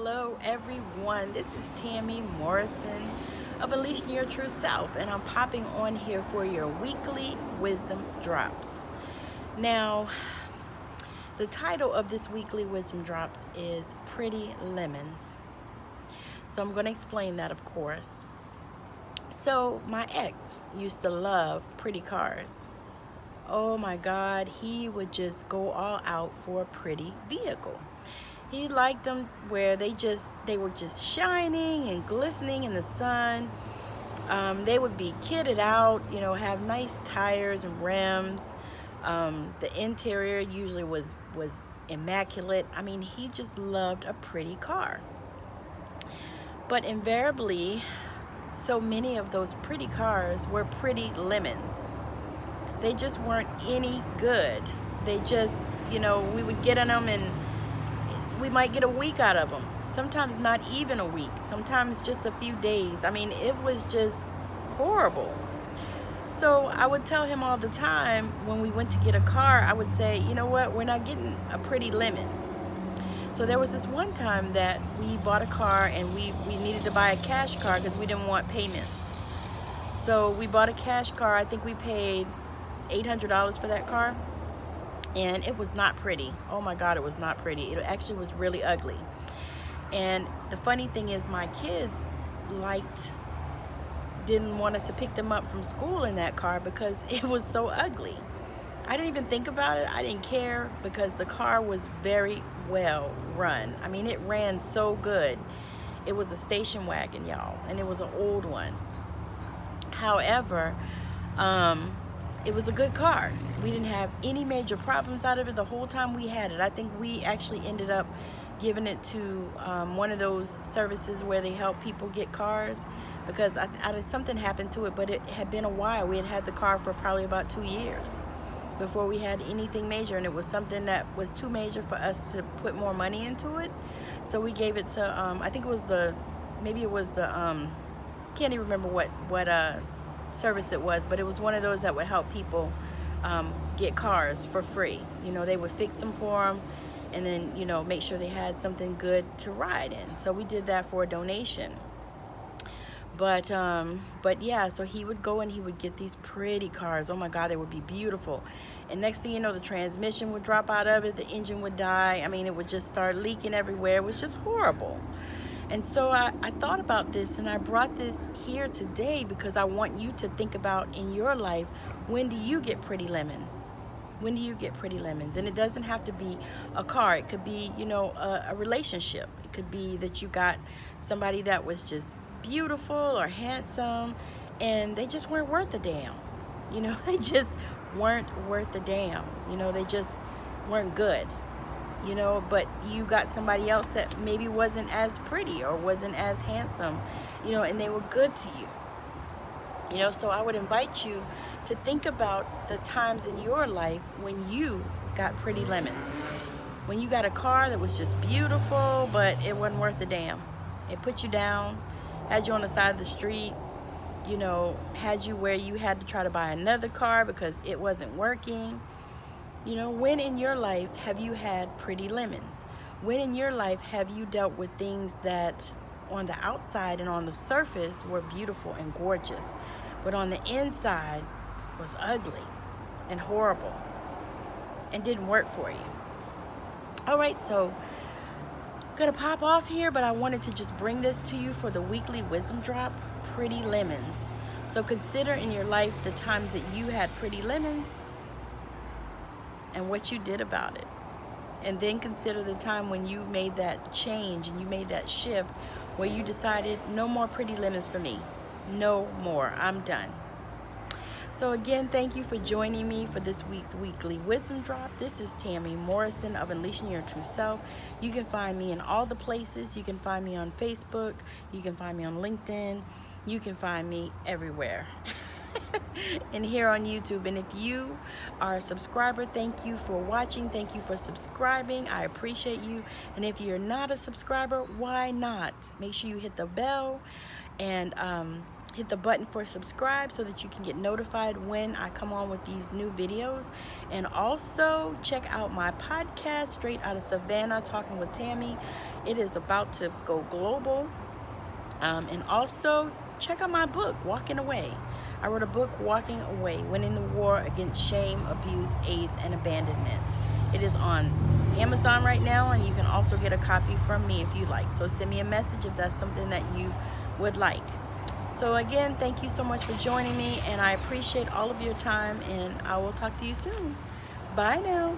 Hello everyone, this is Tammy Morrison of Unleashing Your True Self, and I'm popping on here for your weekly wisdom drops. Now, the title of this weekly wisdom drops is Pretty Lemons. So I'm going to explain that, of course. So my ex used to love pretty cars. Oh my God, he would just go all out for a pretty vehicle. He liked them where they were just shining and glistening in the sun. They would be kitted out, have nice tires and rims. The interior usually was immaculate. I mean, he just loved a pretty car. But invariably, so many of those pretty cars were pretty lemons. They just weren't any good. They just, we would get in them and we might get a week out of them. Sometimes not even a week. Sometimes just a few days. I mean, it was just horrible. So I would tell him all the time when we went to get a car, I would say, you know what, we're not getting a pretty lemon. So there was this one time that we bought a car and we needed to buy a cash car because we didn't want payments. So we bought a cash car. I think we paid $800 for that car. And it was not pretty. Oh my God, it was not pretty. It actually was really ugly. And the funny thing is my kids didn't want us to pick them up from school in that car because it was so ugly. I didn't even think about it. I didn't care because the car was very well run. I mean, it ran so good. It was a station wagon, y'all, and it was an old one. However, it was a good car. We didn't have any major problems out of it the whole time we had it. I think we actually ended up giving it to one of those services where they help people get cars because something happened to it, but it had been a while. We had had the car for probably about 2 years before we had anything major, and it was something that was too major for us to put more money into it. So we gave it to, I think it was can't even remember what service it was, but it was one of those that would help people get cars for free. They would fix them for them and then make sure they had something good to ride in. So we did that for a donation. But yeah, so he would go and he would get these pretty cars. Oh my God, they would be beautiful. And next thing you know, the transmission would drop out of it, the engine would die. I mean, it would just start leaking everywhere. It was just horrible. And so I thought about this, and I brought this here today because I want you to think about in your life, when do you get pretty lemons? When do you get pretty lemons? And it doesn't have to be a car. It could be, a relationship. It could be that you got somebody that was just beautiful or handsome, and they just weren't worth a damn. They just weren't worth a damn. They just weren't good. But you got somebody else that maybe wasn't as pretty or wasn't as handsome, and they were good to you. So I would invite you to think about the times in your life when you got pretty lemons. When you got a car that was just beautiful, but it wasn't worth a damn. It put you down, had you on the side of the street, had you where you had to try to buy another car because it wasn't working. When in your life have you had pretty lemons? When in your life have you dealt with things that on the outside and on the surface were beautiful and gorgeous, but on the inside was ugly and horrible and didn't work for you? All right, so I'm gonna pop off here, but I wanted to just bring this to you for the weekly wisdom drop, pretty lemons. So consider in your life the times that you had pretty lemons and what you did about it. And then consider the time when you made that change and you made that shift where you decided no more pretty lemons for me. No more. I'm done. So again, thank you for joining me for this week's weekly wisdom drop. This is Tammy Morrison of Unleashing Your True Self. You can find me in all the places. You can find me on Facebook. You can find me on LinkedIn. You can find me everywhere. And here on YouTube. And if you are a subscriber, thank you for watching. Thank you for subscribing. I appreciate you. And if you're not a subscriber, why not? Make sure you hit the bell and hit the button for subscribe so that you can get notified when I come on with these new videos. And also check out my podcast, Straight Out of Savannah, Talking with Tammy. It is about to go global. And also check out my book, Walking Away. I wrote a book, Walking Away, Winning the War Against Shame, Abuse, AIDS, and Abandonment. It is on Amazon right now, and you can also get a copy from me if you like. So send me a message if that's something that you would like. So again, thank you so much for joining me, and I appreciate all of your time, and I will talk to you soon. Bye now.